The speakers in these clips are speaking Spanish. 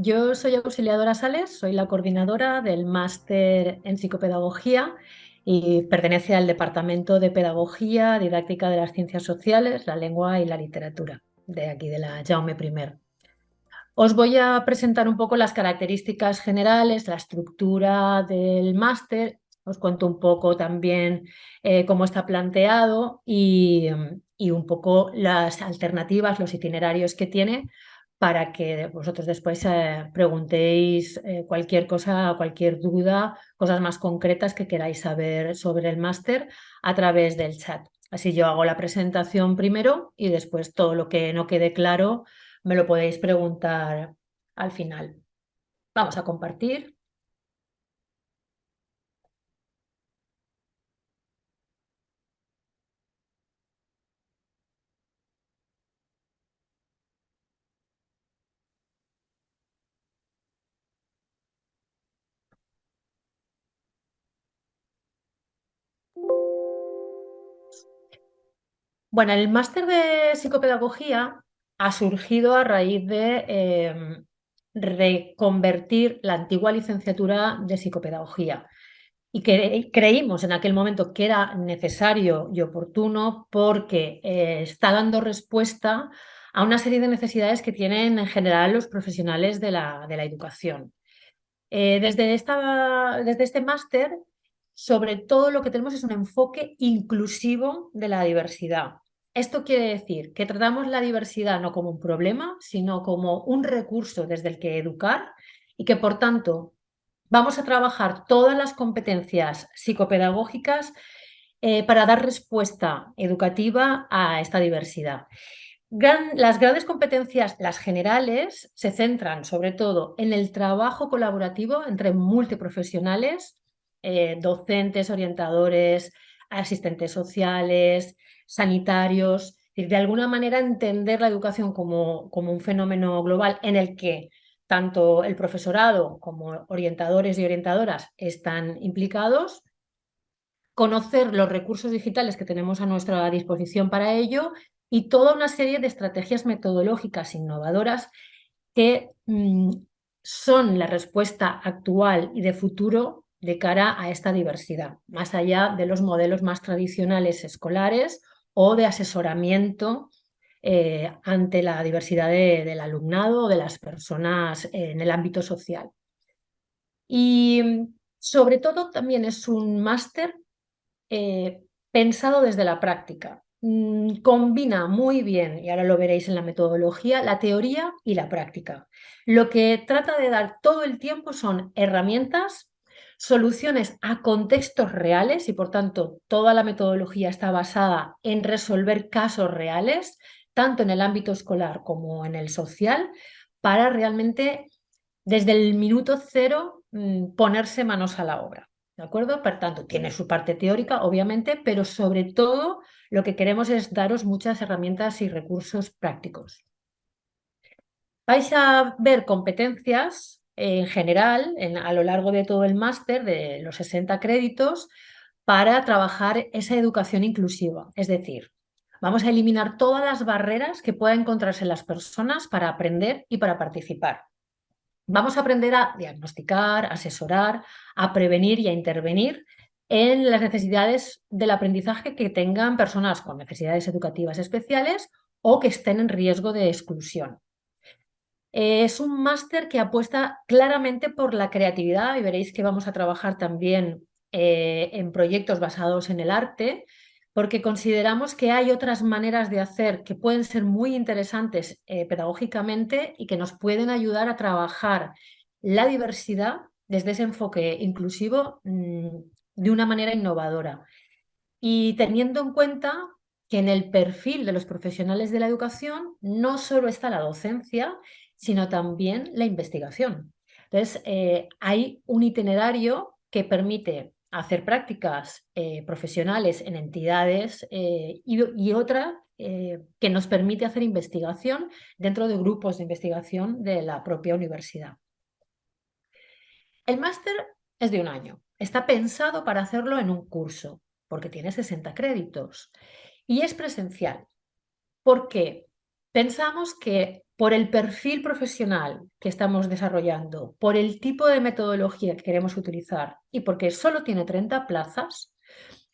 Yo soy Auxiliadora Sales, soy la coordinadora del máster en psicopedagogía y pertenece al Departamento de Pedagogía, Didáctica de las Ciencias Sociales, la Lengua y la Literatura, de aquí de la Jaume I. Os voy a presentar un poco las características generales, la estructura del máster, os cuento un poco también cómo está planteado y un poco las alternativas, los itinerarios que tiene para que vosotros después preguntéis cualquier cosa, cualquier duda, cosas más concretas que queráis saber sobre el máster a través del chat. Así yo hago la presentación primero y después todo lo que no quede claro me lo podéis preguntar al final. Vamos a compartir. Bueno, el máster de psicopedagogía ha surgido a raíz de reconvertir la antigua licenciatura de psicopedagogía. Y que creímos en aquel momento que era necesario y oportuno porque está dando respuesta a una serie de necesidades que tienen en general los profesionales de la educación. Desde este máster, sobre todo lo que tenemos es un enfoque inclusivo de la diversidad. Esto quiere decir que tratamos la diversidad no como un problema, sino como un recurso desde el que educar y que, por tanto, vamos a trabajar todas las competencias psicopedagógicas para dar respuesta educativa a esta diversidad. Las grandes competencias, las generales, se centran sobre todo en el trabajo colaborativo entre multiprofesionales, docentes, orientadores, asistentes sociales, sanitarios, y de alguna manera entender la educación como un fenómeno global en el que tanto el profesorado como orientadores y orientadoras están implicados, conocer los recursos digitales que tenemos a nuestra disposición para ello y toda una serie de estrategias metodológicas innovadoras que son la respuesta actual y de futuro de cara a esta diversidad, más allá de los modelos más tradicionales escolares o de asesoramiento ante la diversidad del alumnado o de las personas en el ámbito social. Y sobre todo también es un máster pensado desde la práctica. Combina muy bien, y ahora lo veréis en la metodología, la teoría y la práctica. Lo que trata de dar todo el tiempo son herramientas, soluciones a contextos reales y por tanto toda la metodología está basada en resolver casos reales, tanto en el ámbito escolar como en el social, para realmente desde el minuto cero ponerse manos a la obra. ¿De acuerdo? Por tanto, tiene su parte teórica, obviamente, pero sobre todo lo que queremos es daros muchas herramientas y recursos prácticos. Vais a ver competencias en general a lo largo de todo el máster, de los 60 créditos, para trabajar esa educación inclusiva. Es decir, vamos a eliminar todas las barreras que puedan encontrarse las personas para aprender y para participar. Vamos a aprender a diagnosticar, asesorar, a prevenir y a intervenir en las necesidades del aprendizaje que tengan personas con necesidades educativas especiales o que estén en riesgo de exclusión. Es un máster que apuesta claramente por la creatividad y veréis que vamos a trabajar también en proyectos basados en el arte, porque consideramos que hay otras maneras de hacer que pueden ser muy interesantes pedagógicamente y que nos pueden ayudar a trabajar la diversidad desde ese enfoque inclusivo de una manera innovadora. Y teniendo en cuenta que en el perfil de los profesionales de la educación no solo está la docencia, sino también la investigación. Entonces, hay un itinerario que permite hacer prácticas profesionales en entidades y otra que nos permite hacer investigación dentro de grupos de investigación de la propia universidad. El máster es de un año. Está pensado para hacerlo en un curso, porque tiene 60 créditos. Y es presencial. ¿Por qué? Pensamos que por el perfil profesional que estamos desarrollando, por el tipo de metodología que queremos utilizar y porque solo tiene 30 plazas,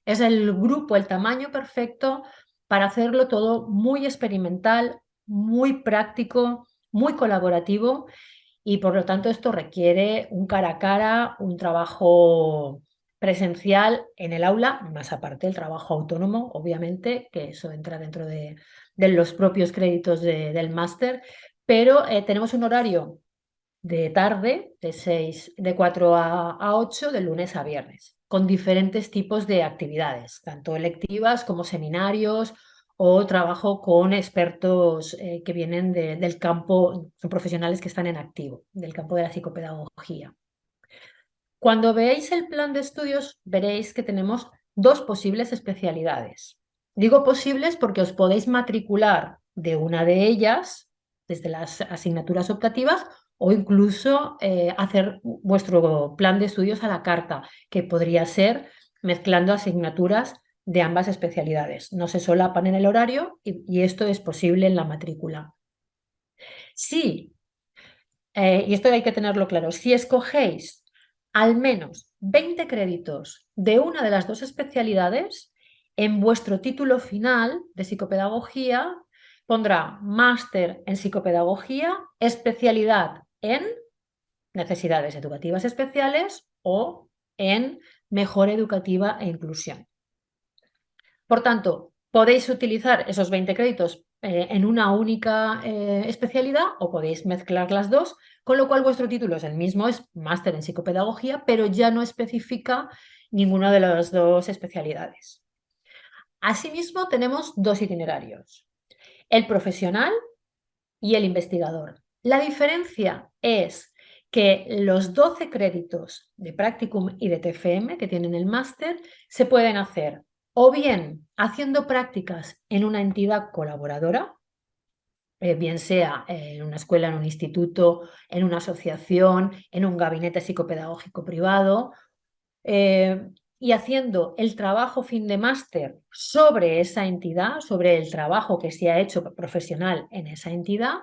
es el grupo, el tamaño perfecto para hacerlo todo muy experimental, muy práctico, muy colaborativo y por lo tanto esto requiere un cara a cara, un trabajo presencial en el aula, más aparte el trabajo autónomo, obviamente, que eso entra dentro de los propios créditos del máster, pero tenemos un horario de tarde, de 4 a 8, de lunes a viernes, con diferentes tipos de actividades, tanto electivas como seminarios o trabajo con expertos que vienen del campo, son profesionales que están en activo, del campo de la psicopedagogía. Cuando veáis el plan de estudios, veréis que tenemos dos posibles especialidades. Digo posibles porque os podéis matricular de una de ellas, desde las asignaturas optativas, o incluso hacer vuestro plan de estudios a la carta, que podría ser mezclando asignaturas de ambas especialidades. No se solapan en el horario y esto es posible en la matrícula. Sí, y esto hay que tenerlo claro, si escogéis al menos 20 créditos de una de las dos especialidades, en vuestro título final de psicopedagogía pondrá máster en psicopedagogía, especialidad en necesidades educativas especiales o en mejora educativa e inclusión. Por tanto, podéis utilizar esos 20 créditos en una única especialidad o podéis mezclar las dos, con lo cual vuestro título es el mismo, es máster en psicopedagogía, pero ya no especifica ninguna de las dos especialidades. Asimismo, tenemos dos itinerarios, el profesional y el investigador. La diferencia es que los 12 créditos de Practicum y de TFM que tienen el máster se pueden hacer o bien haciendo prácticas en una entidad colaboradora, bien sea en una escuela, en un instituto, en una asociación, en un gabinete psicopedagógico privado, y haciendo el trabajo fin de máster sobre esa entidad, sobre el trabajo que se ha hecho profesional en esa entidad,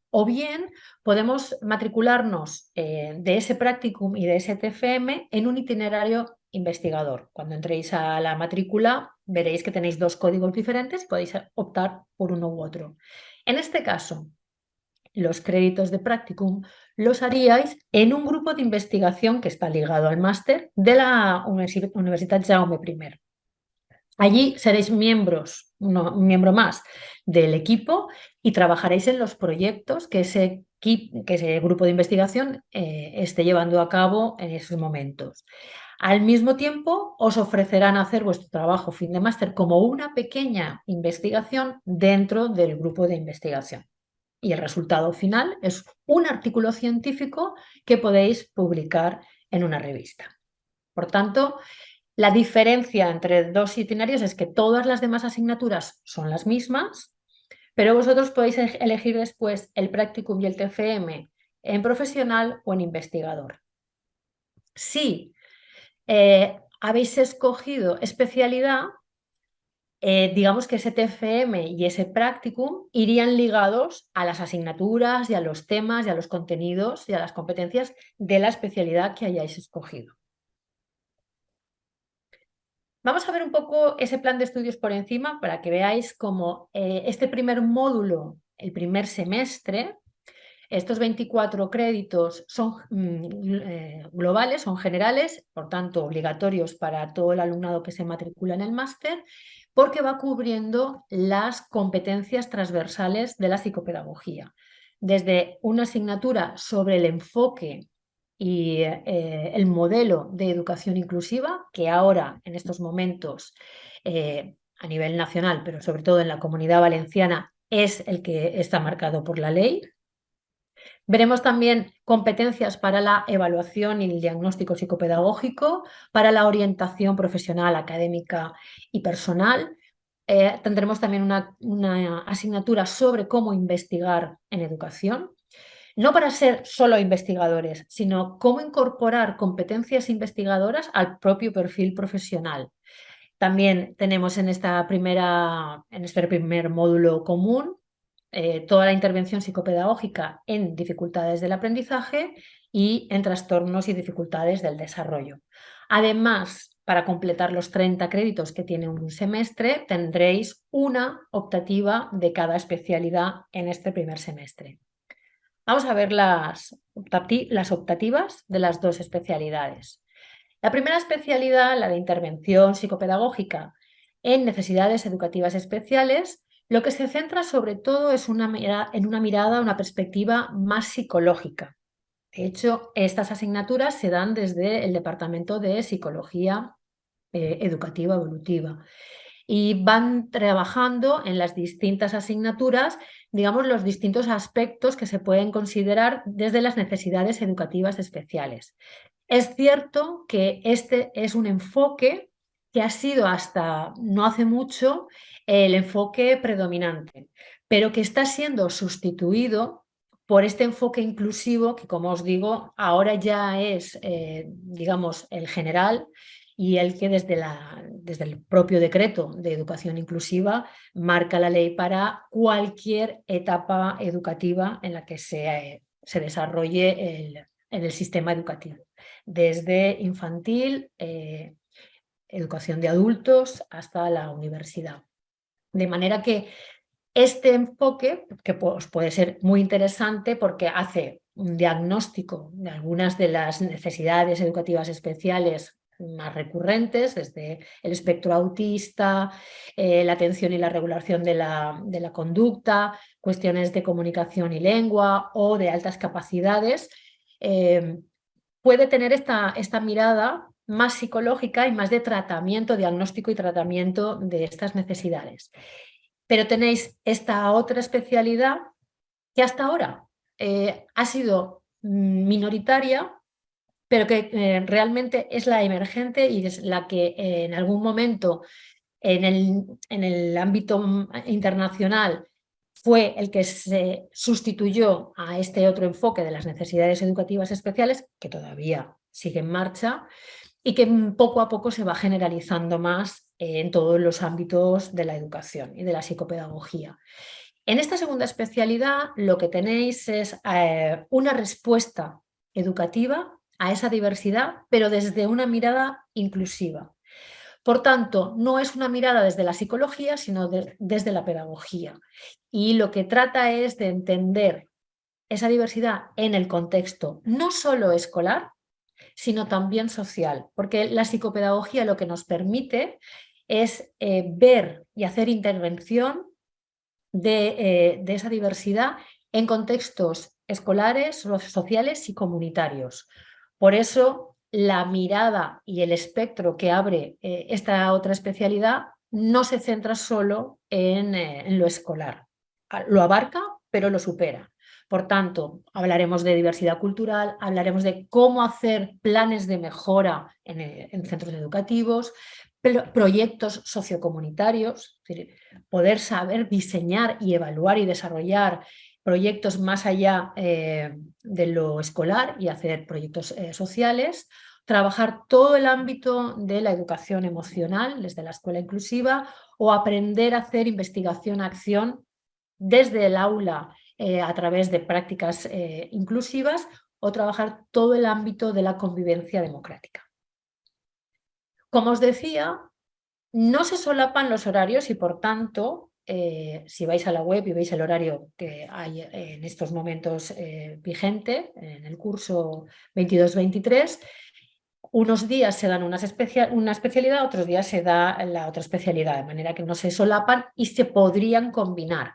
o bien podemos matricularnos de ese practicum y de ese TFM en un itinerario investigador. Cuando entréis a la matrícula veréis que tenéis dos códigos diferentes y podéis optar por uno u otro. En este caso, los créditos de practicum los haríais en un grupo de investigación que está ligado al máster de la Universitat Jaume I. Allí seréis miembros, un miembro más del equipo y trabajaréis en los proyectos que ese grupo de investigación esté llevando a cabo en esos momentos. Al mismo tiempo, os ofrecerán hacer vuestro trabajo fin de máster como una pequeña investigación dentro del grupo de investigación. Y el resultado final es un artículo científico que podéis publicar en una revista. Por tanto, la diferencia entre dos itinerarios es que todas las demás asignaturas son las mismas, pero vosotros podéis elegir después el practicum y el TFM en profesional o en investigador. Si habéis escogido especialidad, digamos que ese TFM y ese practicum irían ligados a las asignaturas y a los temas y a los contenidos y a las competencias de la especialidad que hayáis escogido. Vamos a ver un poco ese plan de estudios por encima para que veáis cómo este primer módulo, el primer semestre, estos 24 créditos son globales, son generales, por tanto obligatorios para todo el alumnado que se matricula en el máster, porque va cubriendo las competencias transversales de la psicopedagogía. Desde una asignatura sobre el enfoque y el modelo de educación inclusiva, que ahora en estos momentos a nivel nacional, pero sobre todo en la Comunidad Valenciana, es el que está marcado por la ley. Veremos también competencias para la evaluación y el diagnóstico psicopedagógico, para la orientación profesional, académica y personal. Tendremos también una asignatura sobre cómo investigar en educación, no para ser solo investigadores, sino cómo incorporar competencias investigadoras al propio perfil profesional. También tenemos en este primer módulo común toda la intervención psicopedagógica en dificultades del aprendizaje y en trastornos y dificultades del desarrollo. Además, para completar los 30 créditos que tiene un semestre, tendréis una optativa de cada especialidad en este primer semestre. Vamos a ver las optativas de las dos especialidades. La primera especialidad, la de intervención psicopedagógica en necesidades educativas especiales, lo que se centra sobre todo es en una mirada, una perspectiva más psicológica. De hecho, estas asignaturas se dan desde el Departamento de Psicología Educativa Evolutiva y van trabajando en las distintas asignaturas, digamos, los distintos aspectos que se pueden considerar desde las necesidades educativas especiales. Es cierto que este es un enfoque que ha sido hasta no hace mucho el enfoque predominante, pero que está siendo sustituido por este enfoque inclusivo que, como os digo, ahora ya es, digamos, el general y el que desde el propio decreto de educación inclusiva marca la ley para cualquier etapa educativa en la que se desarrolle en el sistema educativo, desde infantil, educación de adultos hasta la universidad. De manera que este enfoque, que pues, puede ser muy interesante porque hace un diagnóstico de algunas de las necesidades educativas especiales más recurrentes, desde el espectro autista, la atención y la regulación de la conducta, cuestiones de comunicación y lengua o de altas capacidades, puede tener esta mirada más psicológica y más de tratamiento, diagnóstico y tratamiento de estas necesidades. Pero tenéis esta otra especialidad que hasta ahora ha sido minoritaria, pero que realmente es la emergente y es la que en algún momento en el ámbito internacional fue el que se sustituyó a este otro enfoque de las necesidades educativas especiales, que todavía sigue en marcha, y que poco a poco se va generalizando más en todos los ámbitos de la educación y de la psicopedagogía. En esta segunda especialidad lo que tenéis es una respuesta educativa a esa diversidad, pero desde una mirada inclusiva. Por tanto, no es una mirada desde la psicología, sino desde la pedagogía. Y lo que trata es de entender esa diversidad en el contexto no solo escolar, sino también social, porque la psicopedagogía lo que nos permite es ver y hacer intervención de esa diversidad en contextos escolares, sociales y comunitarios. Por eso, la mirada y el espectro que abre esta otra especialidad no se centra solo en lo escolar. Lo abarca, pero lo supera. Por tanto, hablaremos de diversidad cultural, hablaremos de cómo hacer planes de mejora en centros educativos, proyectos sociocomunitarios, es decir, poder saber diseñar y evaluar y desarrollar proyectos más allá de lo escolar y hacer proyectos sociales, trabajar todo el ámbito de la educación emocional desde la escuela inclusiva o aprender a hacer investigación-acción desde el aula a través de prácticas inclusivas o trabajar todo el ámbito de la convivencia democrática. Como os decía, no se solapan los horarios y, por tanto, si vais a la web y veis el horario que hay en estos momentos vigente, en el curso 22-23, unos días se dan una especialidad, otros días se da la otra especialidad, de manera que no se solapan y se podrían combinar.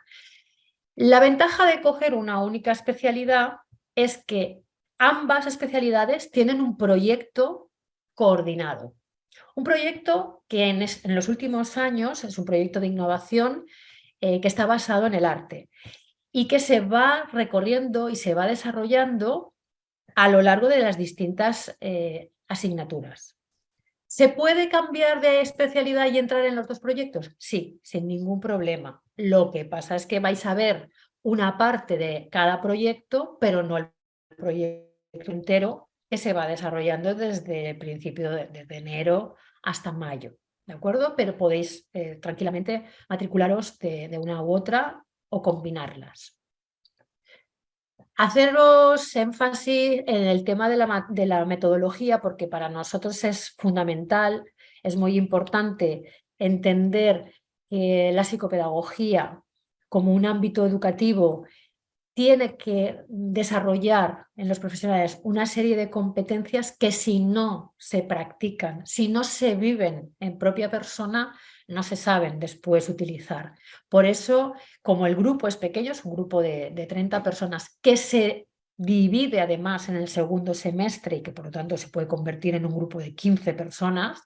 La ventaja de coger una única especialidad es que ambas especialidades tienen un proyecto coordinado. Un proyecto que en los últimos años es un proyecto de innovación que está basado en el arte y que se va recorriendo y se va desarrollando a lo largo de las distintas asignaturas. ¿Se puede cambiar de especialidad y entrar en los dos proyectos? Sí, sin ningún problema. Lo que pasa es que vais a ver una parte de cada proyecto, pero no el proyecto entero que se va desarrollando desde el principio, desde enero hasta mayo. ¿De acuerdo? Pero podéis tranquilamente matricularos de una u otra o combinarlas. Haceros énfasis en el tema de la metodología, porque para nosotros es fundamental, es muy importante entender que la psicopedagogía como un ámbito educativo tiene que desarrollar en los profesionales una serie de competencias que si no se practican, si no se viven en propia persona, no se saben después utilizar. Por eso, como el grupo es pequeño, es un grupo de 30 personas que se divide además en el segundo semestre y que por lo tanto se puede convertir en un grupo de 15 personas,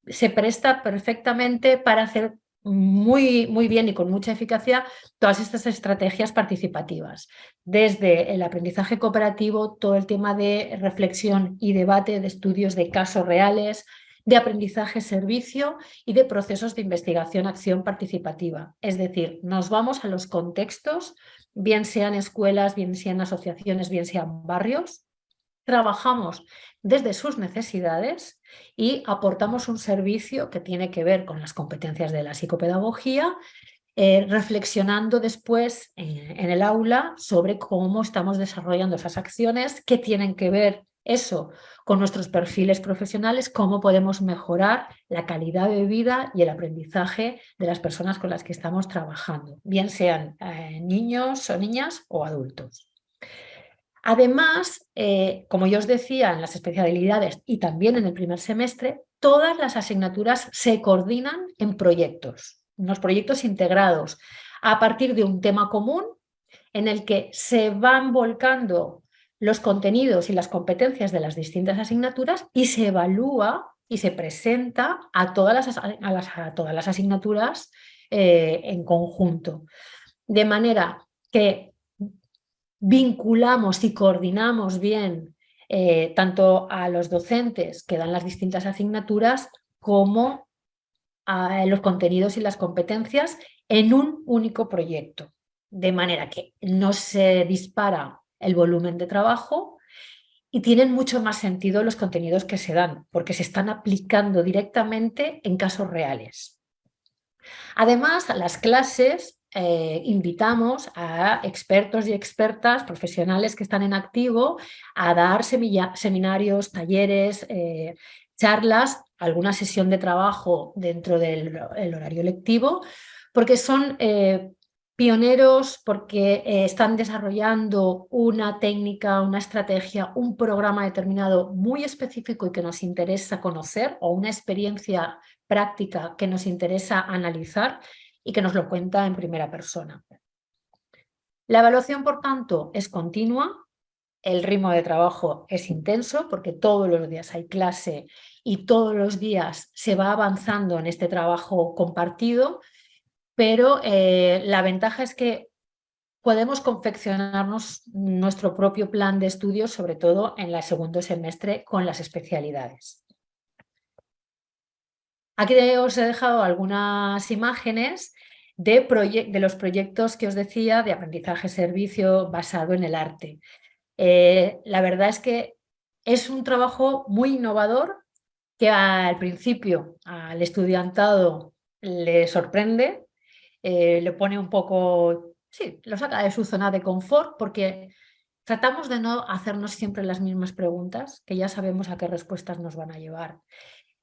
se presta perfectamente para hacer muy bien y con mucha eficacia todas estas estrategias participativas, desde el aprendizaje cooperativo, todo el tema de reflexión y debate, de estudios de casos reales, de aprendizaje-servicio y de procesos de investigación-acción participativa. Es decir, nos vamos a los contextos, bien sean escuelas, bien sean asociaciones, bien sean barrios, trabajamos desde sus necesidades y aportamos un servicio que tiene que ver con las competencias de la psicopedagogía, reflexionando después en el aula sobre cómo estamos desarrollando esas acciones, qué tienen que ver eso con nuestros perfiles profesionales, cómo podemos mejorar la calidad de vida y el aprendizaje de las personas con las que estamos trabajando, bien sean niños o niñas o adultos. Además, como yo os decía, en las especialidades y también en el primer semestre, todas las asignaturas se coordinan en proyectos, unos proyectos integrados a partir de un tema común en el que se van volcando los contenidos y las competencias de las distintas asignaturas y se evalúa y se presenta a todas las asignaturas en conjunto. De manera que vinculamos y coordinamos bien tanto a los docentes que dan las distintas asignaturas como a los contenidos y las competencias en un único proyecto, de manera que no se dispara el volumen de trabajo y tienen mucho más sentido los contenidos que se dan, porque se están aplicando directamente en casos reales. Además, a las clases invitamos a expertos y expertas, profesionales que están en activo, a dar seminarios, talleres, charlas, alguna sesión de trabajo dentro del horario lectivo, porque son pioneros, porque están desarrollando una técnica, una estrategia, un programa determinado muy específico y que nos interesa conocer, o una experiencia práctica que nos interesa analizar y que nos lo cuenta en primera persona. La evaluación, por tanto, es continua, el ritmo de trabajo es intenso porque todos los días hay clase y todos los días se va avanzando en este trabajo compartido, pero la ventaja es que podemos confeccionarnos nuestro propio plan de estudios, sobre todo en el segundo semestre con las especialidades. Aquí os he dejado algunas imágenes de los proyectos que os decía de aprendizaje-servicio basado en el arte. La verdad es que es un trabajo muy innovador que al principio al estudiantado le sorprende, le pone un poco, sí, lo saca de su zona de confort porque tratamos de no hacernos siempre las mismas preguntas, que ya sabemos a qué respuestas nos van a llevar.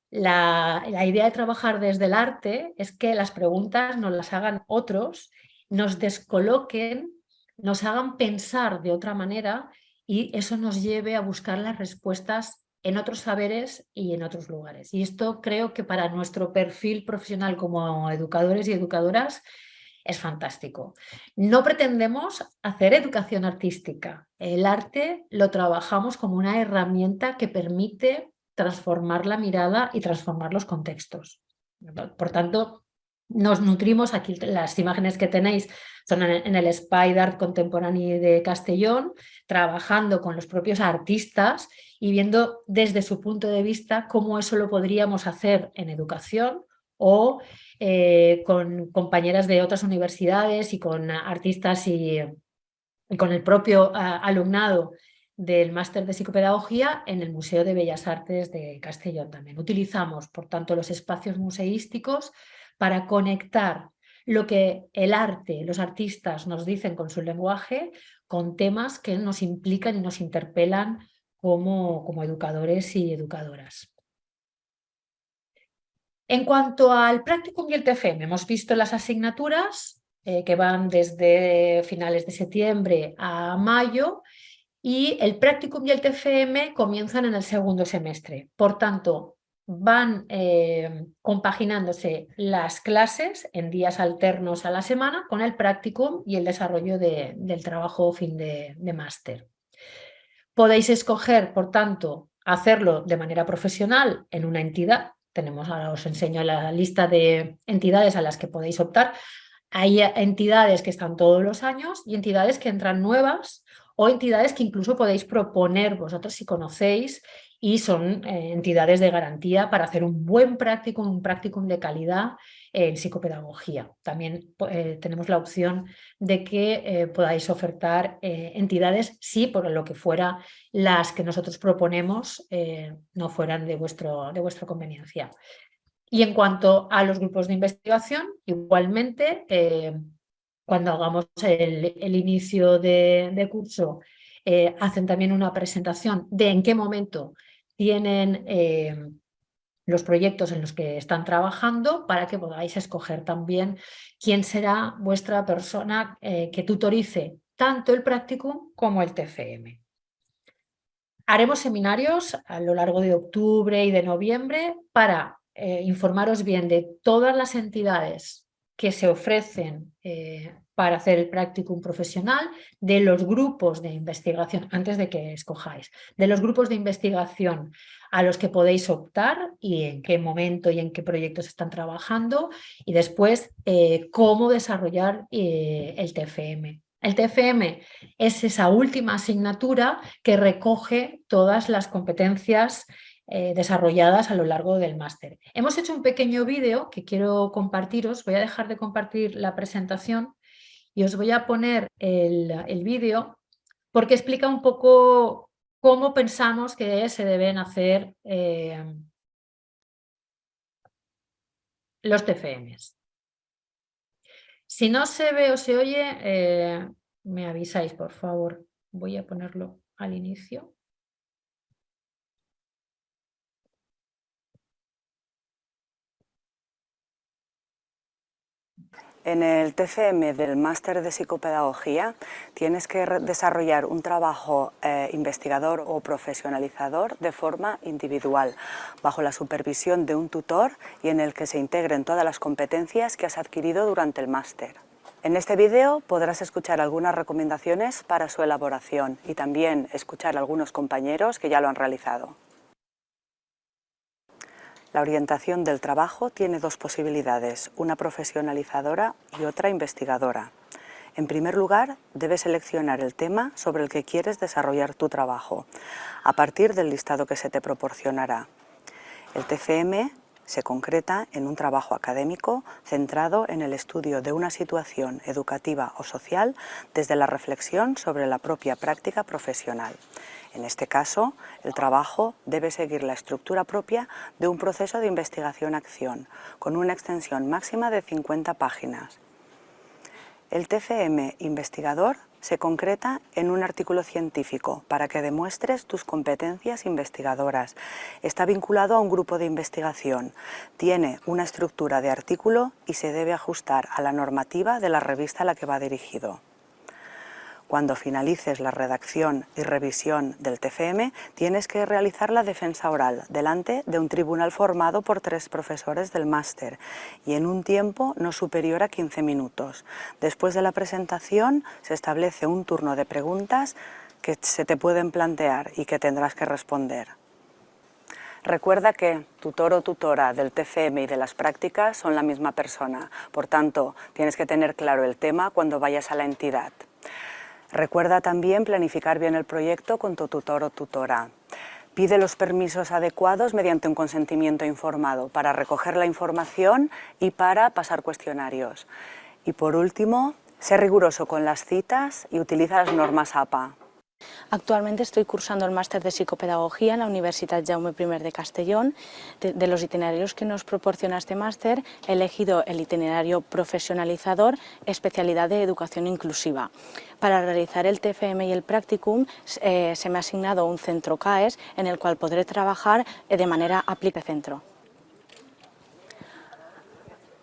La idea de trabajar desde el arte es que las preguntas nos las hagan otros, nos descoloquen, nos hagan pensar de otra manera y eso nos lleve a buscar las respuestas en otros saberes y en otros lugares. Y esto creo que para nuestro perfil profesional como educadores y educadoras es fantástico. No pretendemos hacer educación artística. El arte lo trabajamos como una herramienta que permite transformar la mirada y transformar los contextos. Por tanto, nos nutrimos, aquí las imágenes que tenéis son en el Spy Art Contemporáneo de Castellón, trabajando con los propios artistas y viendo desde su punto de vista cómo eso lo podríamos hacer en educación o con compañeras de otras universidades y con artistas y con el propio alumnado del máster de psicopedagogía en el Museo de Bellas Artes de Castellón también. Utilizamos, por tanto, los espacios museísticos para conectar lo que el arte, los artistas nos dicen con su lenguaje, con temas que nos implican y nos interpelan como educadores y educadoras. En cuanto al Practicum y el TFM, hemos visto las asignaturas que van desde finales de septiembre a mayo, y el Practicum y el TFM comienzan en el segundo semestre. Por tanto, van compaginándose las clases en días alternos a la semana con el Practicum y el desarrollo del trabajo fin de máster. Podéis escoger, por tanto, hacerlo de manera profesional en una entidad. Ahora os enseño la lista de entidades a las que podéis optar. Hay entidades que están todos los años y entidades que entran nuevas, o entidades que incluso podéis proponer vosotros si conocéis, y son entidades de garantía para hacer un buen practicum, un practicum de calidad en psicopedagogía. También tenemos la opción de que podáis ofertar entidades si por lo que fuera las que nosotros proponemos no fueran de vuestra conveniencia. Y en cuanto a los grupos de investigación, igualmente, cuando hagamos el inicio de curso, hacen también una presentación de en qué momento tienen los proyectos en los que están trabajando, para que podáis escoger también quién será vuestra persona que tutorice tanto el practicum como el TFM. Haremos seminarios a lo largo de octubre y de noviembre para informaros bien de todas las entidades que se ofrecen para hacer el practicum profesional, de los grupos de investigación, antes de que escojáis, de los grupos de investigación a los que podéis optar y en qué momento y en qué proyectos están trabajando, y después cómo desarrollar el TFM. El TFM es esa última asignatura que recoge todas las competencias desarrolladas a lo largo del máster. Hemos hecho un pequeño vídeo que quiero compartiros. Voy a dejar de compartir la presentación y os voy a poner el vídeo, porque explica un poco cómo pensamos que se deben hacer los TFMs. Si no se ve o se oye, me avisáis, por favor. Voy a ponerlo al inicio. En el TFM del Máster de Psicopedagogía tienes que desarrollar un trabajo investigador o profesionalizador de forma individual, bajo la supervisión de un tutor y en el que se integren todas las competencias que has adquirido durante el máster. En este vídeo podrás escuchar algunas recomendaciones para su elaboración y también escuchar a algunos compañeros que ya lo han realizado. La orientación del trabajo tiene dos posibilidades, una profesionalizadora y otra investigadora. En primer lugar, debes seleccionar el tema sobre el que quieres desarrollar tu trabajo, a partir del listado que se te proporcionará. El TFM se concreta en un trabajo académico centrado en el estudio de una situación educativa o social desde la reflexión sobre la propia práctica profesional. En este caso, el trabajo debe seguir la estructura propia de un proceso de investigación-acción, con una extensión máxima de 50 páginas. El TFM investigador se concreta en un artículo científico para que demuestres tus competencias investigadoras. Está vinculado a un grupo de investigación, tiene una estructura de artículo y se debe ajustar a la normativa de la revista a la que va dirigido. Cuando finalices la redacción y revisión del TFM, tienes que realizar la defensa oral delante de un tribunal formado por 3 profesores del máster y en un tiempo no superior a 15 minutos. Después de la presentación se establece un turno de preguntas que se te pueden plantear y que tendrás que responder. Recuerda que tutor o tutora del TFM y de las prácticas son la misma persona, por tanto, tienes que tener claro el tema cuando vayas a la entidad. Recuerda también planificar bien el proyecto con tu tutor o tutora. Pide los permisos adecuados mediante un consentimiento informado para recoger la información y para pasar cuestionarios. Y por último, sé riguroso con las citas y utiliza las normas APA. Actualmente estoy cursando el máster de psicopedagogía en la Universidad Jaume I de Castellón. De los itinerarios que nos proporciona este máster, he elegido el itinerario profesionalizador, especialidad de educación inclusiva. Para realizar el TFM y el practicum se me ha asignado un centro CAES en el cual podré trabajar de manera aplicada centro.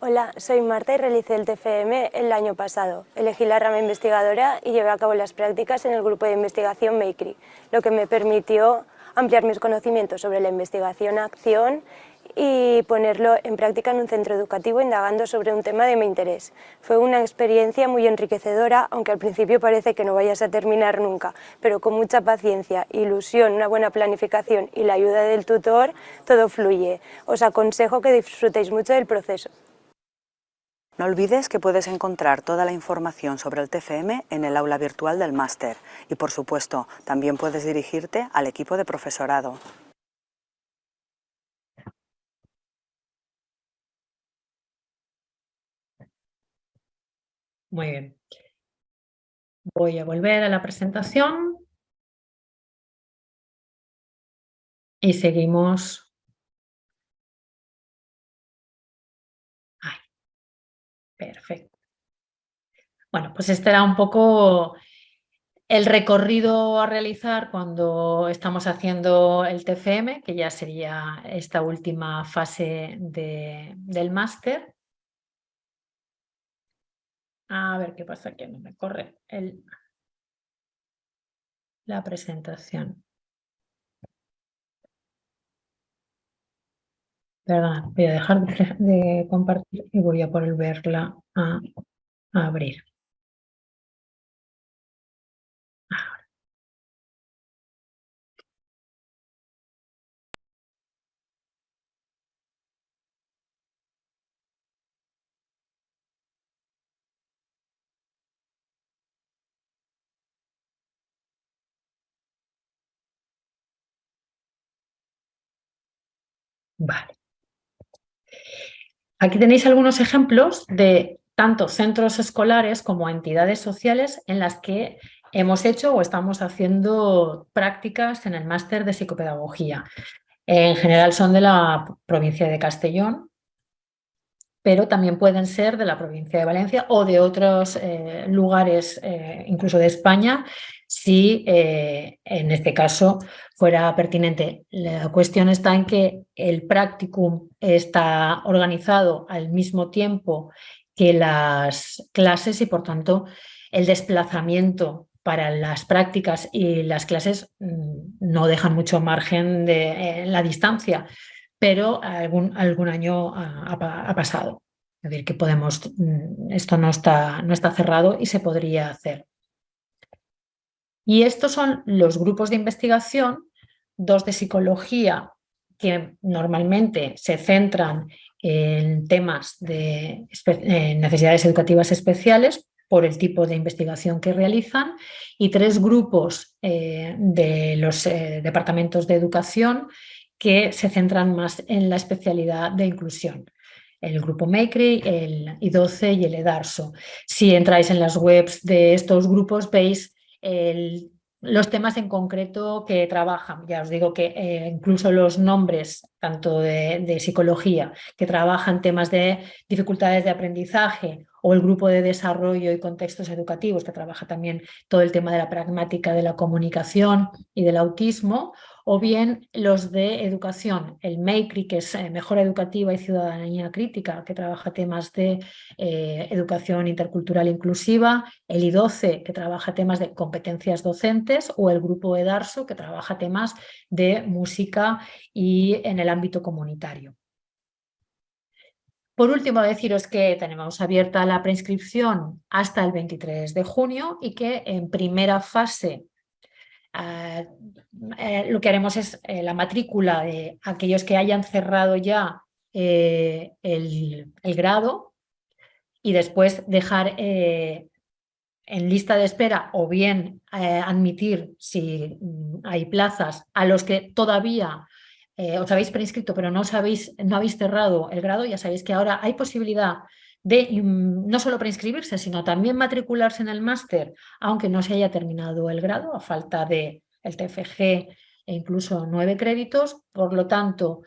Hola, soy Marta y realicé el TFM el año pasado. Elegí la rama investigadora y llevé a cabo las prácticas en el grupo de investigación MACRI, lo que me permitió ampliar mis conocimientos sobre la investigación-acción y ponerlo en práctica en un centro educativo indagando sobre un tema de mi interés. Fue una experiencia muy enriquecedora, aunque al principio parece que no vayas a terminar nunca, pero con mucha paciencia, ilusión, una buena planificación y la ayuda del tutor, todo fluye. Os aconsejo que disfrutéis mucho del proceso. No olvides que puedes encontrar toda la información sobre el TFM en el aula virtual del máster y, por supuesto, también puedes dirigirte al equipo de profesorado. Muy bien. Voy a volver a la presentación y seguimos. Ahí. Perfecto. Bueno, pues este era un poco el recorrido a realizar cuando estamos haciendo el TFM, que ya sería esta última fase del máster. A ver qué pasa, que no me corre la presentación. Perdón, voy a dejar de compartir y voy a volverla a abrir. Vale. Aquí tenéis algunos ejemplos de tanto centros escolares como entidades sociales en las que hemos hecho o estamos haciendo prácticas en el máster de psicopedagogía. En general son de la provincia de Castellón, pero también pueden ser de la provincia de Valencia o de otros lugares, incluso de España, si en este caso fuera pertinente. La cuestión está en que el practicum está organizado al mismo tiempo que las clases y, por tanto, el desplazamiento para las prácticas y las clases no dejan mucho margen de la distancia, pero algún año ha pasado. Es decir, que podemos, esto no está cerrado y se podría hacer. Y estos son los grupos de investigación, dos de psicología que normalmente se centran en temas de necesidades educativas especiales por el tipo de investigación que realizan, y tres grupos de los departamentos de educación que se centran más en la especialidad de inclusión. El grupo MACRI, el I12 y el EDARSO. Si entráis en las webs de estos grupos veis los temas en concreto que trabajan. Ya os digo que incluso los nombres, tanto de psicología, que trabajan temas de dificultades de aprendizaje, o el grupo de desarrollo y contextos educativos, que trabaja también todo el tema de la pragmática de la comunicación y del autismo, o bien los de educación, el MACRI, que es Mejora Educativa y Ciudadanía Crítica, que trabaja temas de educación intercultural inclusiva, el I12, que trabaja temas de competencias docentes, o el grupo EDARSO, que trabaja temas de música y en el ámbito comunitario. Por último, deciros que tenemos abierta la preinscripción hasta el 23 de junio y que en primera fase lo que haremos es la matrícula de aquellos que hayan cerrado ya el grado, y después dejar en lista de espera o bien admitir, si hay plazas, a los que todavía os habéis preinscrito pero no habéis cerrado el grado. Ya sabéis que ahora hay posibilidad no solo preinscribirse, sino también matricularse en el máster, aunque no se haya terminado el grado, a falta del TFG e incluso 9 créditos. Por lo tanto,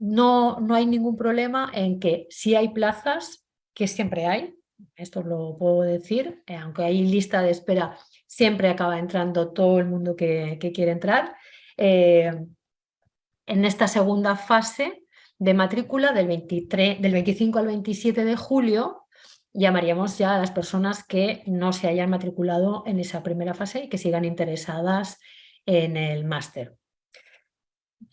no hay ningún problema en que si hay plazas, que siempre hay, esto lo puedo decir, aunque hay lista de espera, siempre acaba entrando todo el mundo que quiere entrar. En esta segunda fase de matrícula del 25 al 27 de julio, llamaríamos ya a las personas que no se hayan matriculado en esa primera fase y que sigan interesadas en el máster.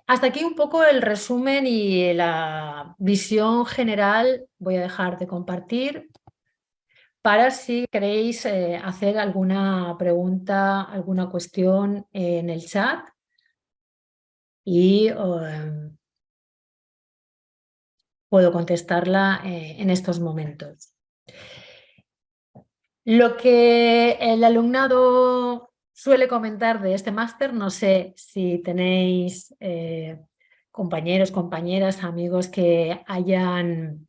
Hasta aquí un poco el resumen y la visión general. Voy a dejar de compartir para si queréis hacer alguna pregunta, alguna cuestión en el chat y puedo contestarla en estos momentos. Lo que el alumnado suele comentar de este máster, no sé si tenéis compañeros, compañeras, amigos que hayan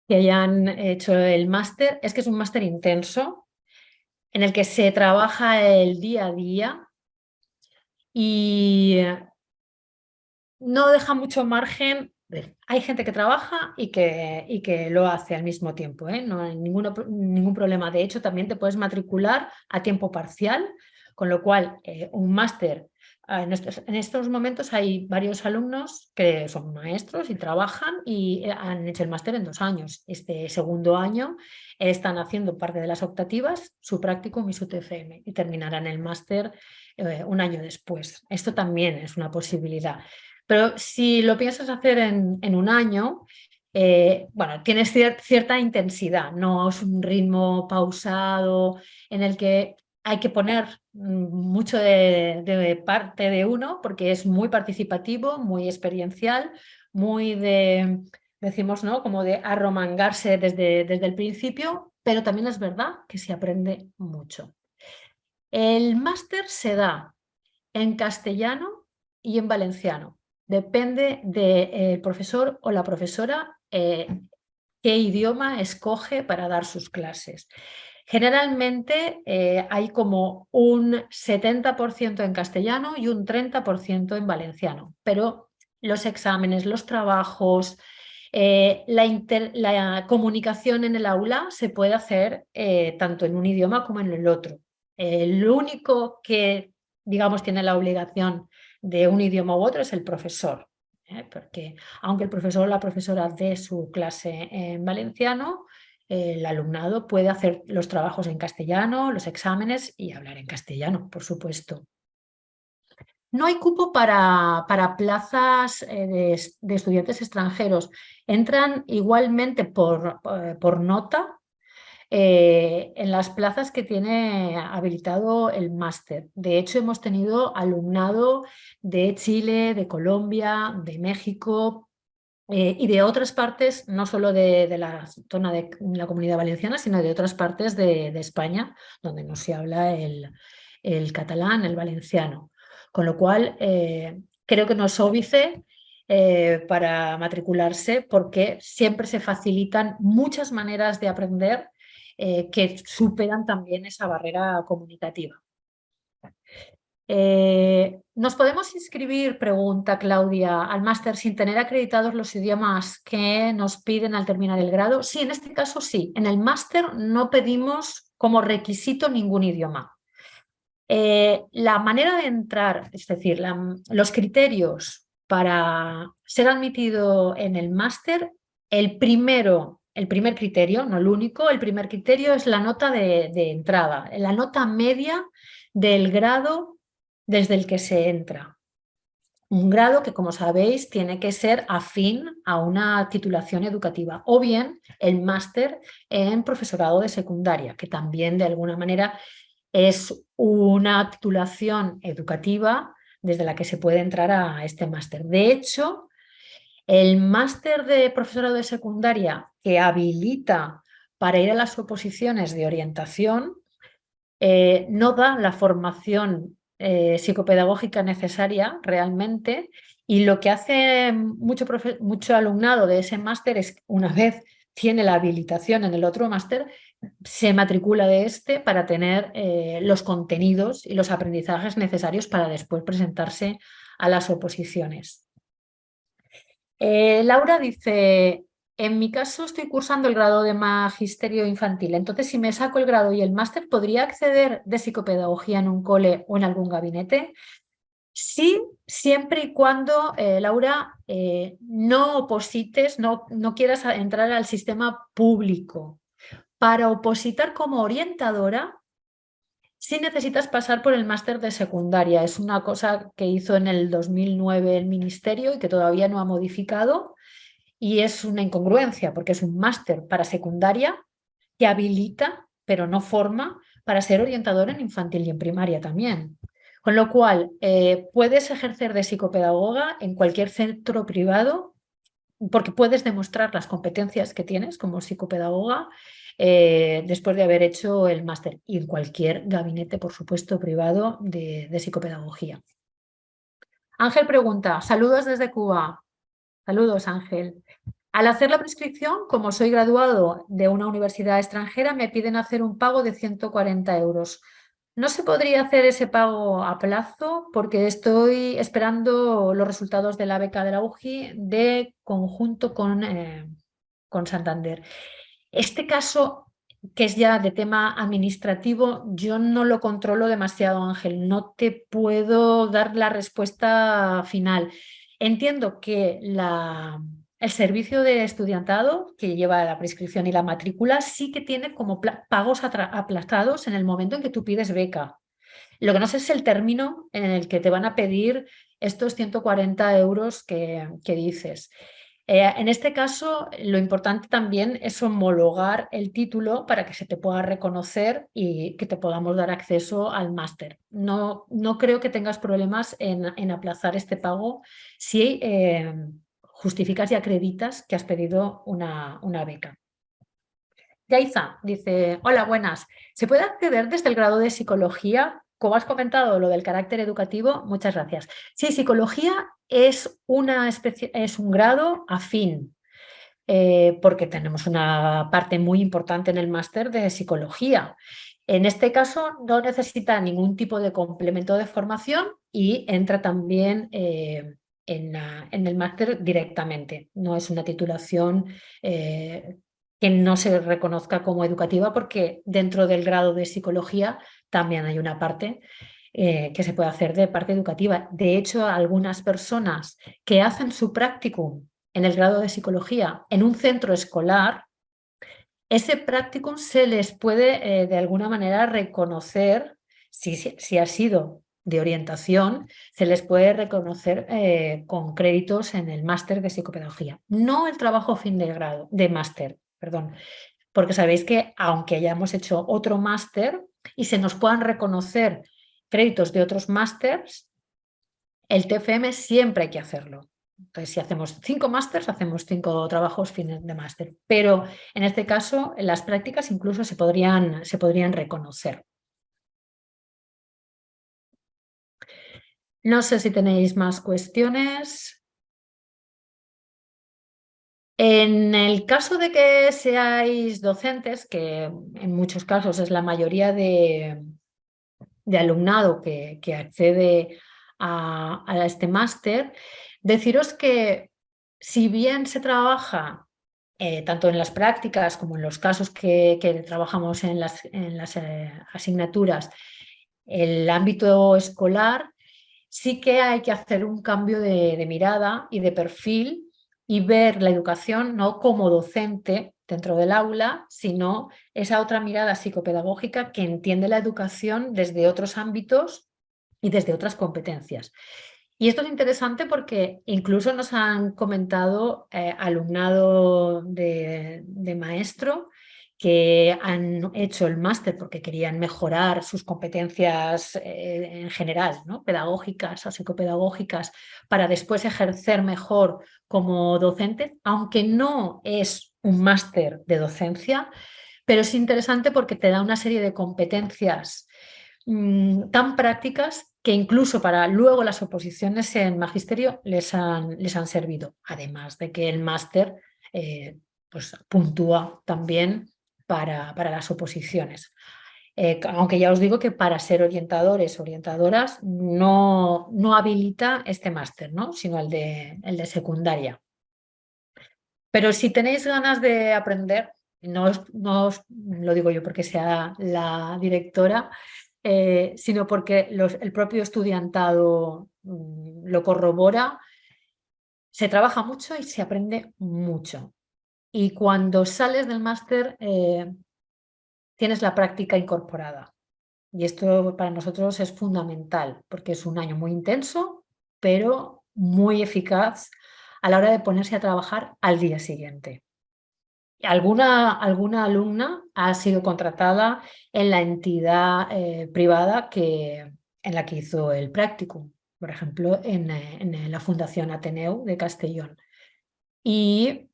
hecho el máster, es que es un máster intenso en el que se trabaja el día a día y no deja mucho margen. Hay gente que trabaja y que lo hace al mismo tiempo, ¿eh? No hay ningún problema. De hecho, también te puedes matricular a tiempo parcial, con lo cual un máster, en estos momentos hay varios alumnos que son maestros y trabajan y han hecho el máster en 2 años. Este segundo año están haciendo parte de las optativas, su prácticum y su TFM, y terminarán el máster un año después. Esto también es una posibilidad. Pero si lo piensas hacer en un año, bueno, tienes cierta intensidad, no es un ritmo pausado en el que hay que poner mucho de parte de uno, porque es muy participativo, muy experiencial, muy decimos, ¿no? Como de arromangarse desde el principio, pero también es verdad que se aprende mucho. El máster se da en castellano y en valenciano. Depende del profesor o la profesora qué idioma escoge para dar sus clases. Generalmente hay como un 70% en castellano y un 30% en valenciano, pero los exámenes, los trabajos, la comunicación en el aula se puede hacer tanto en un idioma como en el otro. El único que, digamos, tiene la obligación de un idioma u otro es el profesor, porque aunque el profesor o la profesora dé su clase en valenciano, el alumnado puede hacer los trabajos en castellano, los exámenes y hablar en castellano, por supuesto. No hay cupo para plazas de estudiantes extranjeros. Entran igualmente por nota en las plazas que tiene habilitado el máster. De hecho, hemos tenido alumnado de Chile, de Colombia, de México y de otras partes, no solo de la zona de la Comunidad Valenciana, sino de otras partes de España, donde no se habla el catalán, el valenciano. Con lo cual, creo que no es óbice para matricularse, porque siempre se facilitan muchas maneras de aprender que superan también esa barrera comunicativa. ¿Nos podemos inscribir, pregunta Claudia, al máster sin tener acreditados los idiomas que nos piden al terminar el grado? Sí, en este caso sí. En el máster no pedimos como requisito ningún idioma. La manera de entrar, es decir, los criterios para ser admitido en el máster, el primer criterio, no el único, el primer criterio es la nota de entrada, la nota media del grado desde el que se entra. Un grado que, como sabéis, tiene que ser afín a una titulación educativa, o bien el máster en profesorado de secundaria, que también de alguna manera es una titulación educativa desde la que se puede entrar a este máster. De hecho, el máster de profesorado de secundaria que habilita para ir a las oposiciones de orientación no da la formación psicopedagógica necesaria realmente, Y lo que hace mucho alumnado de ese máster es, una vez tiene la habilitación en el otro máster, se matricula de este para tener los contenidos y los aprendizajes necesarios para después presentarse a las oposiciones. Laura dice, en mi caso estoy cursando el grado de Magisterio Infantil, entonces si me saco el grado y el máster, ¿podría acceder de psicopedagogía en un cole o en algún gabinete? Sí, siempre y cuando, Laura, no oposites, no quieras entrar al sistema público. Para opositar como orientadora, sí necesitas pasar por el máster de secundaria. Es una cosa que hizo en el 2009 el Ministerio y que todavía no ha modificado. Y es una incongruencia porque es un máster para secundaria que habilita, pero no forma, para ser orientador en infantil y en primaria también. Con lo cual, puedes ejercer de psicopedagoga en cualquier centro privado porque puedes demostrar las competencias que tienes como psicopedagoga después de haber hecho el máster y en cualquier gabinete, por supuesto, privado de psicopedagogía. Ángel pregunta, saludos desde Cuba. Saludos, Ángel. Al hacer la prescripción, como soy graduado de una universidad extranjera, me piden hacer un pago de 140 euros. ¿No se podría hacer ese pago a plazo? Porque estoy esperando los resultados de la beca de la UGI de conjunto con Santander. Este caso, que es ya de tema administrativo, yo no lo controlo demasiado, Ángel. No te puedo dar la respuesta final. Entiendo que el servicio de estudiantado, que lleva la prescripción y la matrícula, sí que tiene como pagos aplazados en el momento en que tú pides beca. Lo que no sé es el término en el que te van a pedir estos 140 euros que dices. En este caso, lo importante también es homologar el título para que se te pueda reconocer y que te podamos dar acceso al máster. No creo que tengas problemas en aplazar este pago si justificas y acreditas que has pedido una beca. Yaiza dice, hola, buenas. ¿Se puede acceder desde el grado de psicología? Como has comentado, lo del carácter educativo, muchas gracias. Sí, psicología es un grado afín, porque tenemos una parte muy importante en el máster de psicología. En este caso no necesita ningún tipo de complemento de formación y entra también en el máster directamente. No es una titulación que no se reconozca como educativa porque dentro del grado de psicología también hay una parte que se puede hacer de parte educativa. De hecho, algunas personas que hacen su practicum en el grado de psicología en un centro escolar, ese practicum se les puede de alguna manera reconocer, si ha sido de orientación, se les puede reconocer con créditos en el máster de psicopedagogía. No el trabajo fin de grado, de máster, perdón, porque sabéis que aunque hayamos hecho otro máster y se nos puedan reconocer créditos de otros másters, el TFM siempre hay que hacerlo. Entonces, si hacemos 5 másters, hacemos 5 trabajos fines de máster. Pero en este caso, en las prácticas incluso se podrían reconocer. No sé si tenéis más cuestiones. En el caso de que seáis docentes, que en muchos casos es la mayoría de alumnado que accede a este máster, deciros que si bien se trabaja tanto en las prácticas como en los casos que trabajamos en las asignaturas, el ámbito escolar, sí que hay que hacer un cambio de mirada y de perfil y ver la educación no como docente dentro del aula, sino esa otra mirada psicopedagógica que entiende la educación desde otros ámbitos y desde otras competencias. Y esto es interesante porque incluso nos han comentado alumnado de maestro que han hecho el máster porque querían mejorar sus competencias en general, ¿no? Pedagógicas o psicopedagógicas, para después ejercer mejor como docente, aunque no es un máster de docencia, pero es interesante porque te da una serie de competencias tan prácticas que incluso para luego las oposiciones en magisterio les han servido, además de que el máster pues puntúa también para las oposiciones. Aunque ya os digo que para ser orientadores, orientadoras, no habilita este máster, ¿no? Sino el de secundaria. Pero si tenéis ganas de aprender, no os lo digo yo porque sea la directora, sino porque el propio estudiantado lo corrobora, se trabaja mucho y se aprende mucho. Y cuando sales del máster tienes la práctica incorporada. Y esto para nosotros es fundamental porque es un año muy intenso, pero muy eficaz a la hora de ponerse a trabajar al día siguiente. Alguna alumna ha sido contratada en la entidad privada en la que hizo el practicum, por ejemplo, en la Fundación Ateneu de Castellón. Y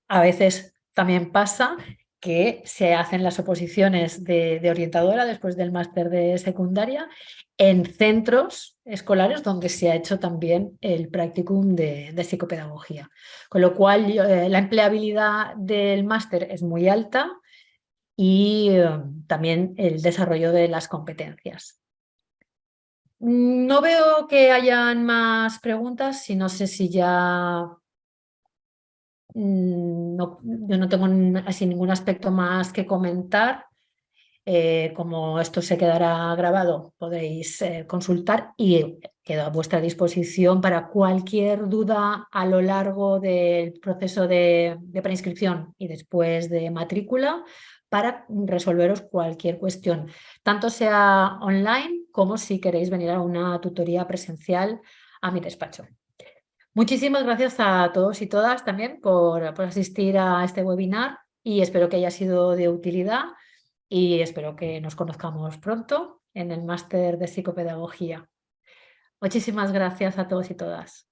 a veces también pasa que se hacen las oposiciones de orientadora después del máster de secundaria en centros escolares donde se ha hecho también el practicum de psicopedagogía. Con lo cual la empleabilidad del máster es muy alta y también el desarrollo de las competencias. No veo que hayan más preguntas y no sé si ya... yo no tengo así ningún aspecto más que comentar. Como esto se quedará grabado, podéis consultar y quedo a vuestra disposición para cualquier duda a lo largo del proceso de preinscripción y después de matrícula para resolveros cualquier cuestión, tanto sea online como si queréis venir a una tutoría presencial a mi despacho. Muchísimas gracias a todos y todas también por asistir a este webinar y espero que haya sido de utilidad y espero que nos conozcamos pronto en el máster de psicopedagogía. Muchísimas gracias a todos y todas.